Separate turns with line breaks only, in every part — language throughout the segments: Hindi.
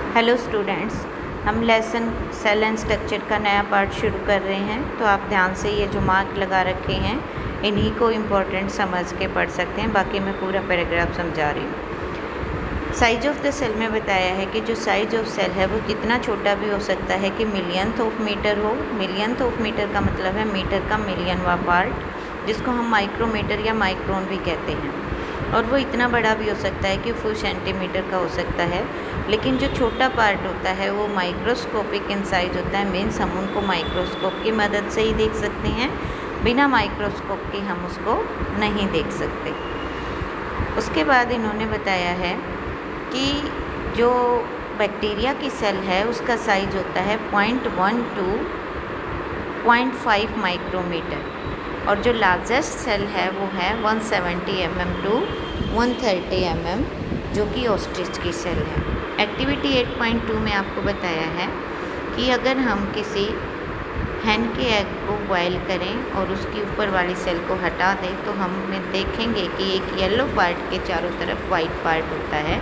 हेलो स्टूडेंट्स, हम लेसन सेल एंड स्ट्रक्चर का नया पार्ट शुरू कर रहे हैं। तो आप ध्यान से ये जो मार्क लगा रखे हैं इन्हीं को इम्पोर्टेंट समझ के पढ़ सकते हैं। बाकी मैं पूरा पैराग्राफ समझा रही हूँ। साइज ऑफ द सेल में बताया है कि जो साइज ऑफ सेल है वो कितना छोटा भी हो सकता है कि मिलियंथ ऑफ मीटर हो। मिलियंथ ऑफ मीटर का मतलब है मीटर का मिलियनवा पार्ट, जिसको हम माइक्रोमीटर या माइक्रोन भी कहते हैं। और वो इतना बड़ा भी हो सकता है कि फुल सेंटीमीटर का हो सकता है। लेकिन जो छोटा पार्ट होता है वो माइक्रोस्कोपिक इन साइज होता है। मीन्स हम उनको माइक्रोस्कोप की मदद से ही देख सकते हैं, बिना माइक्रोस्कोप के हम उसको नहीं देख सकते। उसके बाद इन्होंने बताया है कि जो बैक्टीरिया की सेल है उसका साइज होता है 0.1 to 0.5 माइक्रोमीटर, और जो लार्जेस्ट सेल है वो है 170 mm to 130 mm, जो कि ऑस्ट्रिच की सेल है। एक्टिविटी 8.2 में आपको बताया है कि अगर हम किसी हैन के एग को बॉयल करें और उसकी ऊपर वाली सेल को हटा दें तो हम देखेंगे कि एक येलो पार्ट के चारों तरफ वाइट पार्ट होता है।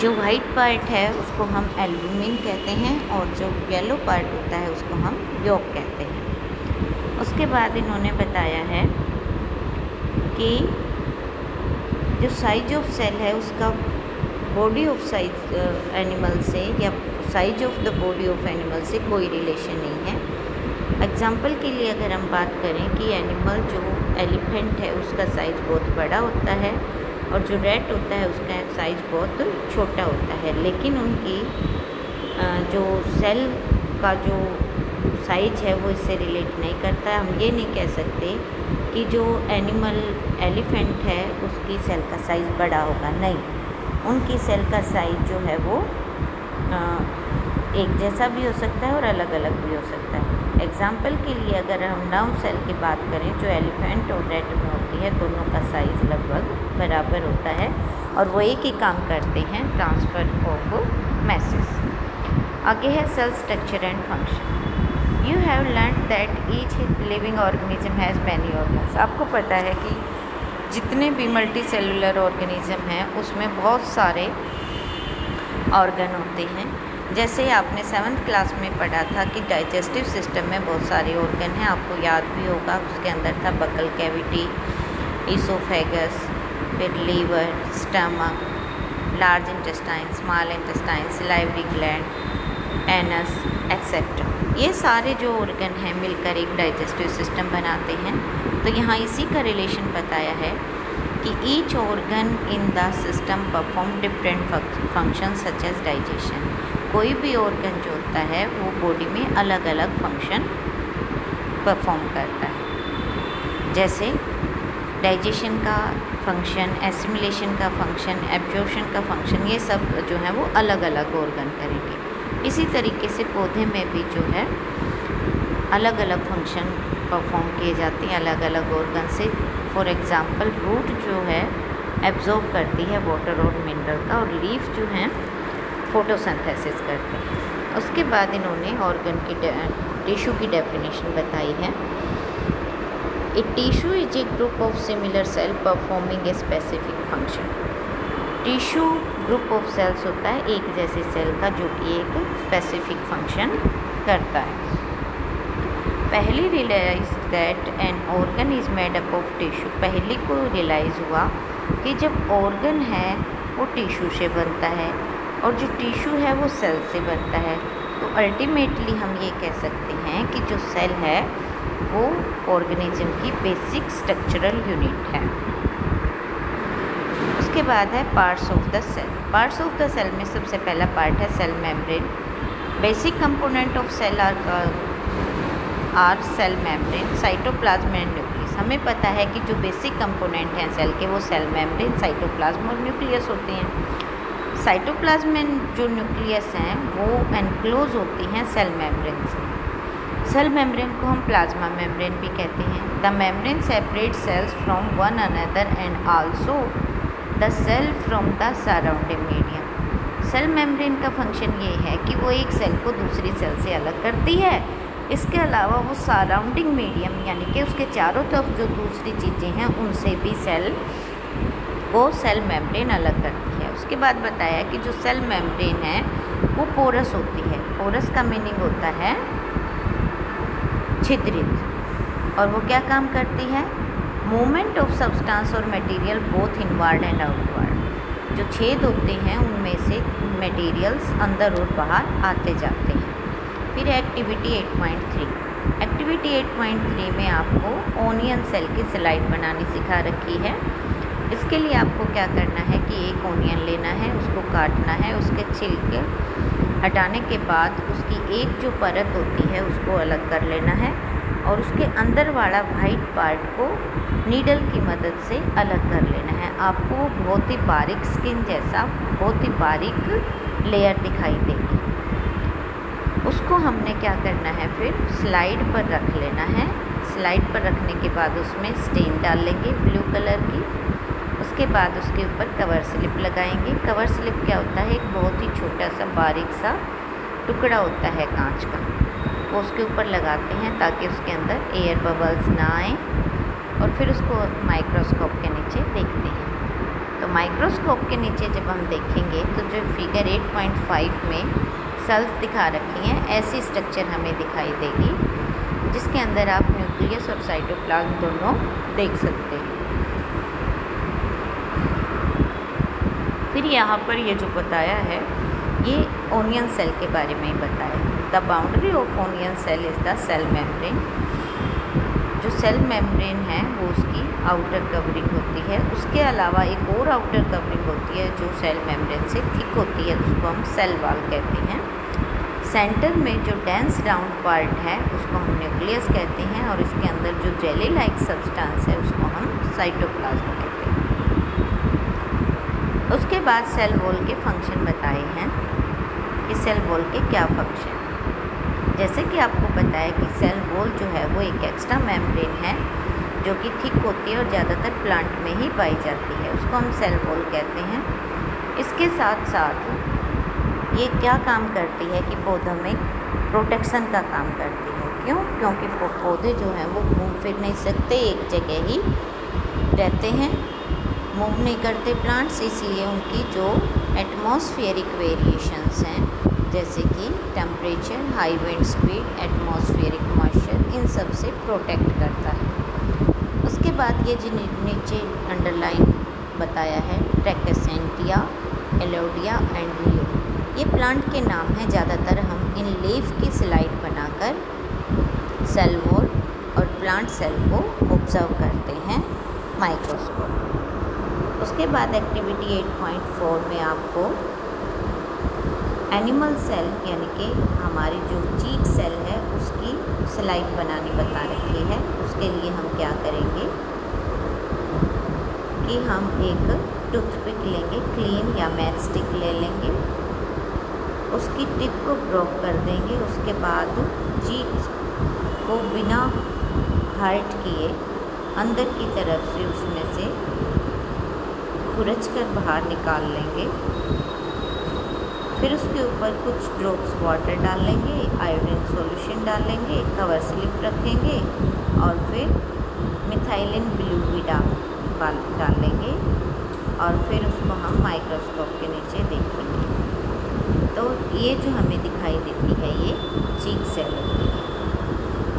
जो वाइट पार्ट है उसको हम एल्ब्यूमिन कहते हैं और जो येलो पार्ट होता है उसको हम यॉक कहते हैं। उसके बाद इन्होंने बताया है कि जो साइज ऑफ सेल है उसका बॉडी ऑफ साइज एनिमल से या size of the body of animal से कोई रिलेशन नहीं है। एग्जाम्पल के लिए अगर हम बात करें कि एनिमल जो एलिफेंट है उसका साइज़ बहुत बड़ा होता है और जो रैट होता है उसका साइज़ बहुत छोटा होता है, लेकिन उनकी जो सेल का जो साइज है वो इससे रिलेट नहीं करता है। हम ये नहीं कह सकते कि जो एनिमल एलिफेंट है उसकी सेल का साइज़ बड़ा होगा, नहीं, उनकी सेल का साइज जो है वो एक जैसा भी हो सकता है और अलग अलग भी हो सकता है। एग्जाम्पल के लिए अगर हम नर्व सेल की बात करें जो एलिफेंट और रैट में होती है, दोनों का साइज़ लगभग बराबर होता है और वो एक ही काम करते हैं, ट्रांसफ़र ऑफ मैसेज। आगे है cell structure and function. You have learn that each living organism has many organs. आपको पता है कि जितने भी मल्टी सेलुलर ऑर्गेनिज्म हैं उसमें बहुत सारे ऑर्गन होते हैं। जैसे आपने 7th क्लास में पढ़ा था कि डाइजेस्टिव सिस्टम में बहुत सारे ऑर्गन हैं, आपको याद भी होगा। उसके अंदर था बकल कैविटी, ईसोफेगस, फिर liver, stomach, large intestine, small intestine, salivary gland, anus etcetera. ये सारे जो ऑर्गन हैं मिलकर एक डाइजेस्टिव सिस्टम बनाते हैं। तो यहाँ इसी का रिलेशन बताया है कि each organ in the system perform different function such as digestion. कोई भी ऑर्गन जो होता है वो बॉडी में अलग अलग फंक्शन परफॉर्म करता है। जैसे डाइजेशन का फंक्शन, एसिमिलेशन का फंक्शन, एब्जॉर्प्शन का फंक्शन, ये सब जो है वो अलग अलग ऑर्गन करेंगे। इसी तरीके से पौधे में भी जो है अलग अलग फंक्शन परफॉर्म किए जाते हैं अलग अलग ऑर्गन से। फॉर एग्ज़ाम्पल रूट जो है एब्जॉर्ब करती है वाटर और मिनरल का, और लीफ जो है फोटोसिंथेसिस करते हैं। उसके बाद इन्होंने ऑर्गन की टिश्यू की डेफिनेशन बताई है। A tissue is a group of similar cell performing a specific function. Tissue group of cells होता है एक जैसे सेल का जो कि एक स्पेसिफिक फंक्शन करता है। पहली realise that an organ is made up of tissue. पहली को रियलाइज़ हुआ कि जब ऑर्गन है वो टिश्यू से बनता है और जो टिश्यू है वो सेल से बनता है। तो अल्टीमेटली हम ये कह सकते हैं कि जो सेल है वो ऑर्गेनिज्म की बेसिक स्ट्रक्चरल यूनिट है। उसके बाद है parts of the cell. Parts of the cell में सबसे पहला पार्ट है cell membrane. Basic component of cell are cell membrane, cytoplasm and nucleus. हमें पता है कि जो बेसिक कंपोनेंट हैं सेल के वो सेल मेम्ब्रेन, साइटोप्लाज्म और न्यूक्लियस होते हैं। साइटोप्लाज्म में जो न्यूक्लियस हैं वो एनक्लोज होती हैं सेल मेम्ब्रेन से। सेल मेम्ब्रेन को हम प्लाज्मा मेम्ब्रेन भी कहते हैं। The membrane separate cells from one another and also the cell from the surrounding medium. Cell membrane का फंक्शन ये है कि वो एक सेल को दूसरी सेल से अलग करती है। इसके अलावा वो सराउंडिंग मीडियम यानी कि उसके चारों तरफ जो दूसरी चीज़ें हैं उनसे भी सेल को सेल मेम्ब्रेन अलग करती है। उसके बाद बताया कि जो सेल मेम्ब्रेन है वो पोरस होती है। पोरस का मीनिंग होता है छिद्रित। और वो क्या काम करती है? मूवमेंट ऑफ सब्सटेंस और material both inward and outward. जो छेद होते हैं उनमें से मटेरियल्स अंदर और बाहर आते जाते हैं। फिर एक्टिविटी 8.3। एक्टिविटी 8.3 में आपको ओनियन सेल की स्लाइड बनानी सिखा रखी है। इसके लिए आपको क्या करना है कि एक ओनियन लेना है, उसको काटना है, उसके छिलके हटाने के बाद उसकी एक जो परत होती है उसको अलग कर लेना है और उसके अंदर वाला वाइट पार्ट को नीडल की मदद से अलग कर लेना है। आपको बहुत ही बारीक स्किन जैसा बहुत ही बारीक लेयर दिखाई देगी। उसको हमने क्या करना है, फिर स्लाइड पर रख लेना है। स्लाइड पर रखने के बाद उसमें स्टेन डाल लेंगे ब्लू कलर की। उसके बाद उसके ऊपर कवर स्लिप लगाएंगे। कवर स्लिप क्या होता है? एक बहुत ही छोटा सा बारीक सा टुकड़ा होता है कांच का, वो उसके ऊपर लगाते हैं ताकि उसके अंदर एयर बबल्स ना आए। और फिर उसको माइक्रोस्कोप के नीचे देखते हैं। तो माइक्रोस्कोप के नीचे जब हम देखेंगे तो जो फिगर 8.5 में सेल्स दिखा रखी हैं, ऐसी स्ट्रक्चर हमें दिखाई देगी जिसके अंदर आप न्यूक्लियस और साइटोप्लाज्म दोनों देख सकते हैं। फिर यहाँ पर ये जो बताया है ये ओनियन सेल के बारे में ही बताया है। The boundary of onion cell is the cell membrane. जो सेल मेम्ब्रेन है वो उसकी आउटर कवरिंग होती है। उसके अलावा एक और आउटर कवरिंग होती है जो सेल मेम्ब्रेन से थिक होती है, उसको हम सेल वॉल कहते हैं। सेंटर में जो डेंस राउंड पार्ट है उसको हम न्यूक्लियस कहते हैं और इसके अंदर जो जेली लाइक सब्सटेंस है उसको हम साइटोप्लाज्म कहते हैं। उसके बाद सेल वॉल के फंक्शन बताए हैं कि सेल वॉल के क्या फंक्शन। जैसे कि आपको पता है कि सेल वॉल जो है वो एक एक्स्ट्रा मेम्ब्रेन है जो कि थिक होती है और ज़्यादातर प्लांट में ही पाई जाती है, उसको हम सेल वॉल कहते हैं। इसके साथ साथ ये क्या काम करती है कि पौधों में प्रोटेक्शन का काम करती है। क्यों? क्योंकि पौधे जो हैं वो घूम फिर नहीं सकते, एक जगह ही रहते हैं, मूव नहीं करते प्लांट्स, इसलिए उनकी जो एटमॉस्फेरिक वेरिएशंस हैं जैसे कि temperature, high wind speed, atmospheric moisture, इन सब से प्रोटेक्ट करता है। उसके बाद ये जो नीचे अंडरलाइन बताया है ट्रैकेसेंटिया, एलोडिया एंड रियो, ये प्लांट के नाम हैं। ज़्यादातर हम इन लीफ की स्लाइड बनाकर सेल वॉल और प्लांट सेल को ऑब्जर्व करते हैं माइक्रोस्कोप। उसके बाद एक्टिविटी 8.4 में आपको एनिमल सेल यानी कि हमारी जो चीक सेल है उसकी स्लाइड बनानी बता रखी है। उसके लिए हम क्या करेंगे कि हम एक टूथपिक लेंगे, क्लीन या मैच स्टिक ले लेंगे, उसकी टिप को ब्रोक कर देंगे। उसके बाद चीक को बिना हर्ट किए अंदर की तरफ से उसमें से खुरच कर बाहर निकाल लेंगे। फिर उसके ऊपर कुछ ड्रॉप्स वाटर डाल लेंगे, आयोडीन सॉल्यूशन डालेंगे, कवर स्लिप रखेंगे और फिर मिथाइलिन ब्लू भी डाल लेंगे और फिर उसको हम माइक्रोस्कोप के नीचे देखेंगे। तो ये जो हमें दिखाई देती है ये चीक सेल होती है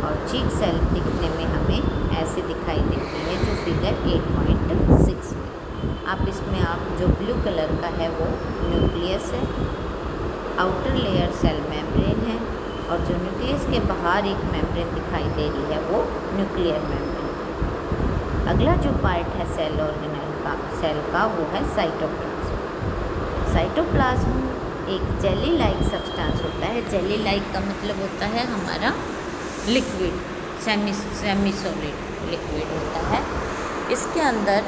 और चीक सेल दिखने में हमें ऐसे दिखाई देती है जो फिगर 8.6 में। आप इसमें आप जो ब्लू कलर का है वो न्यूक्लियस है, आउटर लेयर सेल मेम्ब्रेन है और जो न्यूक्लियस के बाहर एक मेम्ब्रेन दिखाई दे रही है वो न्यूक्लियर मेम्ब्रेन। अगला जो पार्ट है सेल का वो है साइटोप्लाज्म। साइटोप्लाज्म एक जेली लाइक सब्सटेंस होता है। जेली लाइक का मतलब होता है हमारा लिक्विड, सेमी सॉलिड लिक्विड होता है। इसके अंदर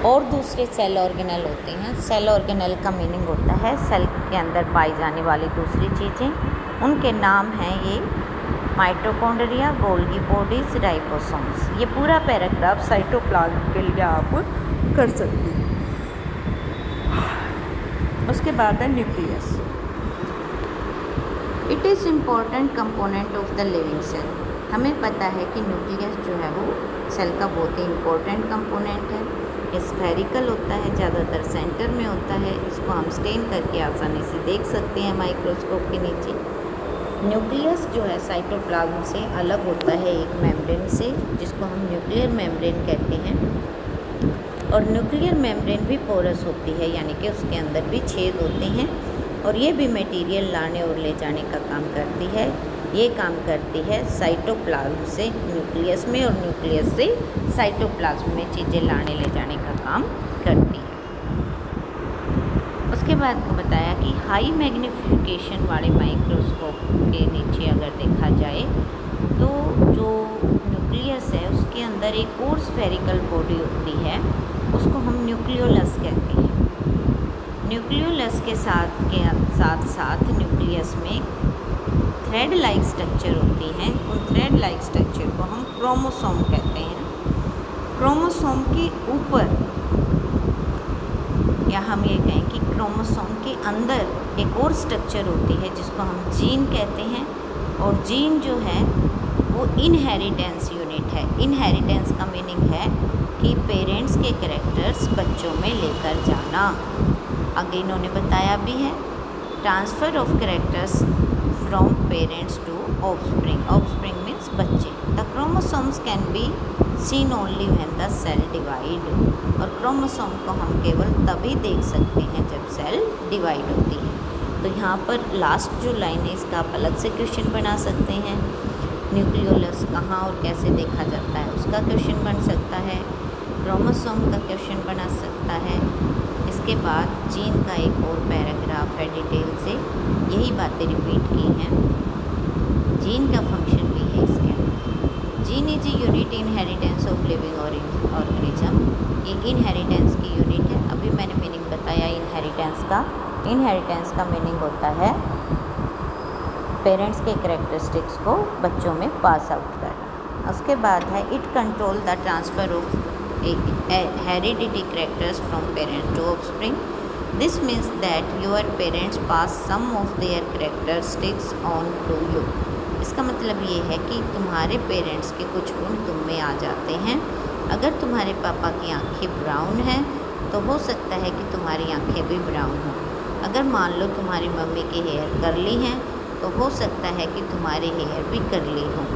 और दूसरे सेल ऑर्गेनल होते हैं। सेल ऑर्गेनल का मीनिंग होता है सेल के अंदर पाई जाने वाली दूसरी चीज़ें। उनके नाम हैं ये माइटोकॉन्ड्रिया, गोल्गी बॉडीज, राइबोसोम्स। ये पूरा पैराग्राफ साइटोप्लाज्म के लिए आप कर सकते हैं। उसके बाद है nucleus. It is important component of the living cell. हमें पता है कि न्यूक्लियस जो है वो सेल का बहुत ही इम्पोर्टेंट कंपोनेंट है। ये स्फेरिकल होता है, ज़्यादातर सेंटर में होता है। इसको हम स्टेन करके आसानी से देख सकते हैं माइक्रोस्कोप के नीचे। न्यूक्लियस जो है साइटोप्लाज्म से अलग होता है एक मेम्ब्रेन से, जिसको हम न्यूक्लियर मेम्ब्रेन कहते हैं। और न्यूक्लियर मेम्ब्रेन भी पोरस होती है, यानी कि उसके अंदर भी छेद होते हैं और ये भी मटेरियल लाने और ले जाने का काम करती है। ये काम करती है साइटोप्लाज्म से न्यूक्लियस में और न्यूक्लियस से साइटोप्लाज्म में चीज़ें लाने ले जाने का काम करती है। उसके बाद बताया कि हाई मैग्नीफिकेशन वाले माइक्रोस्कोप के नीचे अगर देखा जाए तो जो न्यूक्लियस है उसके अंदर एक और स्फेरिकल बॉडी होती है, उसको हम न्यूक्लियोलस कहते हैं। न्यूक्लियोलस के साथ साथ न्यूक्लियस में थ्रेड लाइक स्ट्रक्चर होती हैं। उन थ्रेड लाइक स्ट्रक्चर को हम क्रोमोसोम कहते हैं। क्रोमोसोम के ऊपर, या हम ये कहें कि क्रोमोसोम के अंदर एक और स्ट्रक्चर होती है जिसको हम जीन कहते हैं। और जीन जो है वो इनहेरिटेंस यूनिट है। इनहेरिटेंस का मीनिंग है कि पेरेंट्स के कैरेक्टर्स बच्चों में लेकर जाना। आगे इन्होंने बताया भी है, transfer of characters from parents to offspring. Offspring means बच्चे। The chromosomes can be seen only when the cell divide. और क्रोमोसोम को हम केवल तभी देख सकते हैं जब सेल डिवाइड होती है। तो यहाँ पर लास्ट जो लाइन है इसका आप अलग से क्वेश्चन बना सकते हैं। न्यूक्लियोलस कहाँ और कैसे देखा जाता है उसका क्वेश्चन बन सकता है। क्रोमोसोम का क्वेश्चन बना सकता है। इसके बाद जीन का एक और पैराग्राफ है, डिटेल से यही बातें रिपीट की हैं। जीन का फंक्शन भी है इसके अंदर। Gene is a unit inheritance of living organism. ये इनहेरिटेंस की यूनिट है। अभी मैंने मीनिंग बताया इनहेरिटेंस का। इनहेरिटेंस का मीनिंग होता है पेरेंट्स के कैरेक्टरिस्टिक्स को बच्चों में पास आउट करना। उसके बाद है it control the transfer of hereditary characters from parents to offspring. This means that your parents pass some of their characteristics on to you. इसका मतलब ये है कि तुम्हारे पेरेंट्स के कुछ गुण तुम में आ जाते हैं। अगर तुम्हारे पापा की आंखें ब्राउन हैं तो हो सकता है कि तुम्हारी आंखें भी ब्राउन हों। अगर मान लो तुम्हारी मम्मी के हेयर कर्ली हैं तो हो सकता है कि तुम्हारे हेयर भी कर्ली हों।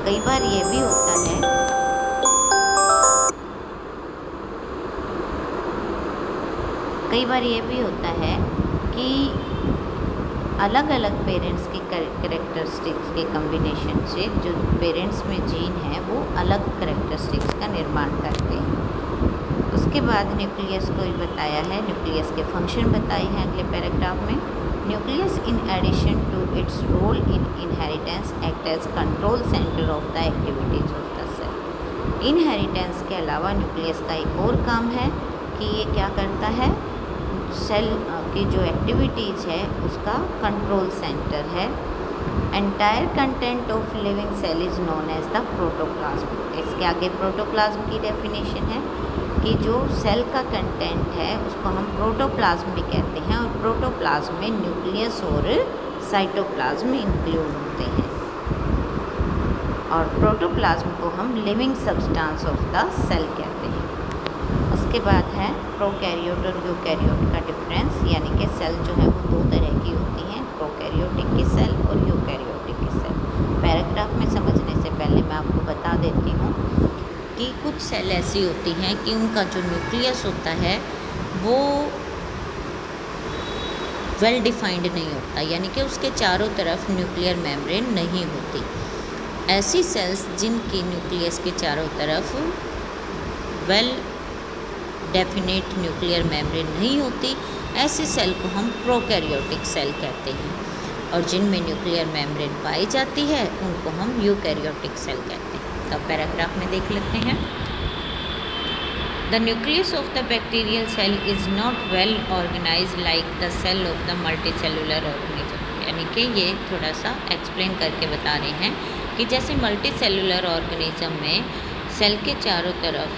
कई बार ये भी होता है कि अलग अलग पेरेंट्स की कैरेक्टरिस्टिक्स के कम्बिनेशन से जो पेरेंट्स में जीन है वो अलग कैरेक्टरिस्टिक्स का निर्माण करते हैं। उसके बाद न्यूक्लियस को बताया है, न्यूक्लियस के फंक्शन बताए हैं अगले पैराग्राफ में। Nucleus in addition to its role in inheritance act as control centre of the activities of the cell. Inheritance के अलावा न्यूक्लियस का एक और काम है कि ये क्या करता है, सेल की जो एक्टिविटीज़ है उसका कंट्रोल सेंटर है। Entire content of living cell is known as the protoplasm. इसके आगे प्रोटोप्लाज्म की डेफिनेशन है कि जो सेल का कंटेंट है उसको हम प्रोटोप्लाज्म भी कहते हैं। और प्रोटोप्लाज्म में न्यूक्लियस और साइटोप्लाज्म इंक्लूड होते हैं। और प्रोटोप्लाज्म को हम living substance of the cell कहते हैं। उसके बाद है प्रोकैरियोट और यूकैरियोट का डिफरेंस, यानी कि सेल जो है वो दो तरह की होती हैं, प्रोकैरियोटिक की सेल और यूकैरियोटिक की सेल। पैराग्राफ में समझने से पहले मैं आपको बता देती हूँ कि कुछ सेल ऐसी होती हैं कि उनका जो न्यूक्लियस होता है वो वेल डिफाइंड नहीं होता, यानी कि उसके चारों तरफ न्यूक्लियर मेम्ब्रेन नहीं होती। ऐसी सेल्स जिनकी न्यूक्लियस के चारों तरफ वेल डेफिनेट न्यूक्लियर मेम्ब्रेन नहीं होती, ऐसी सेल को हम प्रोकैरियोटिक सेल कहते हैं। और जिनमें न्यूक्लियर मेम्ब्रेन पाई जाती है उनको हम यूकैरियोटिक सेल कहते हैं। तो पैराग्राफ में देख लेते हैं। The nucleus of the bacterial cell is not well organise like the cell of the multicellular organism. यानी कि ये थोड़ा सा एक्सप्लेन करके बता रहे हैं कि जैसे मल्टीसेलुलर ऑर्गेनिज्म में सेल के चारों तरफ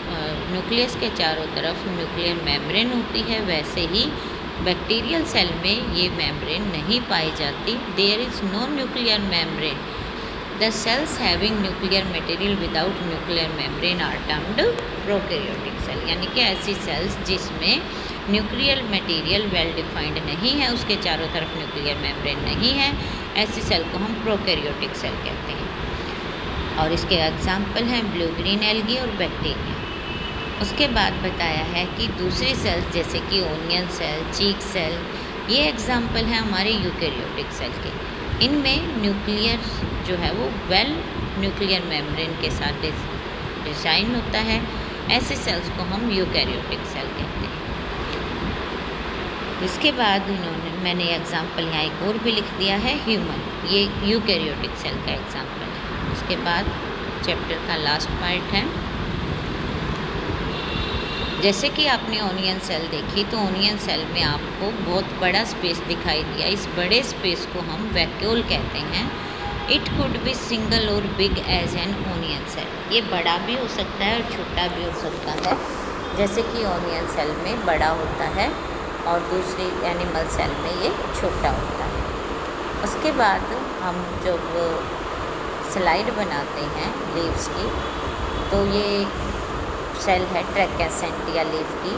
न्यूक्लियस के चारों तरफ न्यूक्लियर मेम्ब्रेन होती है, वैसे ही बैक्टीरियल सेल में ये मेम्ब्रेन नहीं पाई जाती। There is no nuclear membrane the cells having nuclear material without nuclear membrane are termed prokaryotic cell, यानी कि ऐसी सेल्स जिसमें न्यूक्लियर मटेरियल वेल डिफाइंड नहीं है, उसके चारों तरफ न्यूक्लियर मेम्ब्रेन नहीं है, ऐसी सेल को हम प्रोकैरियोटिक सेल कहते हैं। और इसके एग्जाम्पल हैं ब्लू ग्रीन एल्गी और बैक्टीरिया। उसके बाद बताया है कि दूसरी सेल्स जैसे कि ओनियन सेल, चीक सेल, ये एग्जाम्पल हैं हमारे यूकैरियोटिक सेल के। इनमें न्यूक्लियर जो है वो वेल न्यूक्लियर मेम्ब्रेन के साथ डिज़ाइन होता है, ऐसे सेल्स को हम यूकैरियोटिक सेल कहते हैं। इसके बाद मैंने एग्जाम्पल यहाँ एक और भी लिख दिया है ह्यूमन, ये यूकैरियोटिक सेल का एग्जाम्पल है। उसके बाद चैप्टर का लास्ट पार्ट है, जैसे कि आपने ओनियन सेल देखी तो ओनियन सेल में आपको बहुत बड़ा स्पेस दिखाई दिया, इस बड़े स्पेस को हम वैक्यूल कहते हैं। इट कुड बी सिंगल और big as an onion cell, ये बड़ा भी हो सकता है और छोटा भी हो सकता है, जैसे कि ओनियन सेल में बड़ा होता है और दूसरी एनिमल सेल में ये छोटा होता है। उसके बाद हम जब स्लाइड बनाते हैं लीव्स की, तो ये सेल है ट्रैकेसेंटिया लीफ की,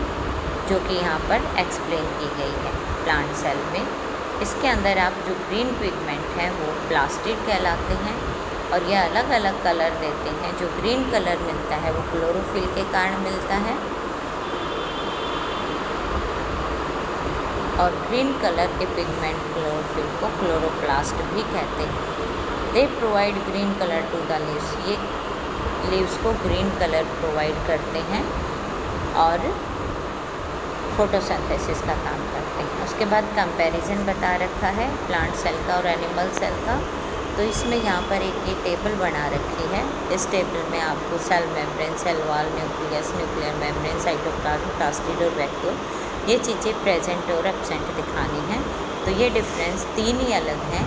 जो कि यहाँ पर एक्सप्लेन की गई है प्लांट सेल में। इसके अंदर आप जो ग्रीन पिगमेंट है वो प्लास्टिड कहलाते हैं और ये अलग अलग कलर देते हैं। जो ग्रीन कलर मिलता है वो क्लोरोफिल के कारण मिलता है और ग्रीन कलर के पिगमेंट क्लोरोफिल को क्लोरोप्लास्ट भी कहते हैं। They provide green colour to the leaves, ये लीव्स को ग्रीन कलर प्रोवाइड करते हैं और फोटोसिंथेसिस का काम करते हैं। उसके बाद कंपैरिजन बता रखा है प्लांट सेल का और एनिमल सेल का, तो इसमें यहाँ पर एक ये टेबल बना रखी है। इस टेबल में आपको cell membrane, cell wall, nucleus, nuclear membrane, cytoplasm, plastid और वैक्यूल, ये चीज़ें प्रेजेंट और एब्सेंट दिखानी हैं। तो ये डिफरेंस तीन ही अलग हैं।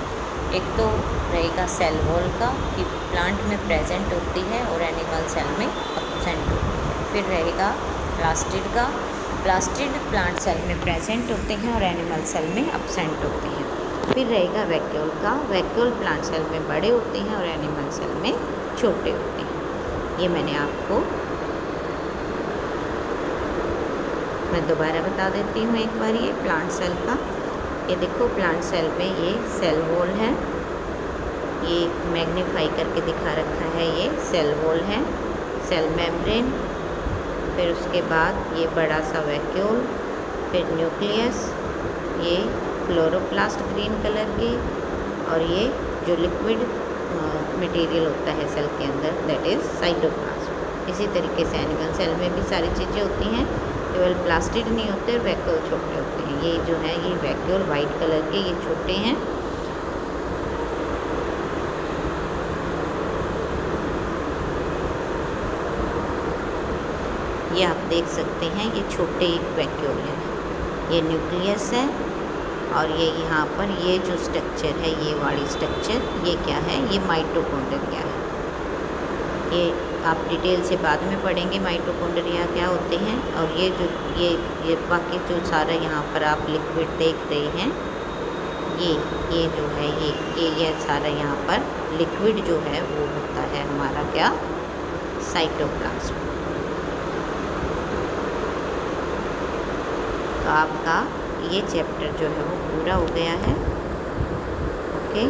एक तो रहेगा सेल वॉल का कि प्लांट में प्रेजेंट होती है और एनिमल सेल में एब्सेंट होती है। फिर रहेगा प्लास्टिड का, प्लास्टिड प्लांट सेल में प्रेजेंट होते हैं और एनिमल सेल में एब्सेंट होते हैं। फिर रहेगा वैक्यूल का, वैक्यूल प्लांट सेल में बड़े होते हैं और एनिमल सेल में छोटे होते हैं। ये मैंने आपको मैं दोबारा बता देती हूँ एक बार। ये प्लांट सेल का, ये देखो प्लांट सेल में ये सेल वॉल है, ये मैग्नीफाई करके दिखा रखा है, ये सेल वॉल है, सेल मेम्ब्रेन, फिर उसके बाद ये बड़ा सा वैक्यूल, फिर न्यूक्लियस, ये क्लोरोप्लास्ट ग्रीन कलर के, और ये जो लिक्विड मटेरियल होता है सेल के अंदर दैट इज़ साइटोप्लाज्म। इसी तरीके से एनिमल सेल में भी सारी चीज़ें होती हैं, केवल प्लास्टिड नहीं होते और वैक्यूल छोटे होते हैं। ये जो है ये वैक्यूल वाइट कलर के, ये छोटे हैं। ये आप देख सकते हैं, ये छोटे वैक्यूल हैं, ये न्यूक्लियस है और ये यहाँ पर ये जो स्ट्रक्चर है, ये वाली स्ट्रक्चर, ये क्या है, ये माइटोकॉन्ड्रिया है। ये आप डिटेल से बाद में पढ़ेंगे माइटोकॉन्ड्रिया क्या होते हैं। और ये जो ये बाकी जो सारा यहाँ पर आप लिक्विड देख रहे हैं, ये जो है ये सारा यहाँ पर लिक्विड जो है वो होता है हमारा क्या, साइटोप्लाज्म। तो आपका ये चैप्टर जो है वो पूरा हो गया है। ओके।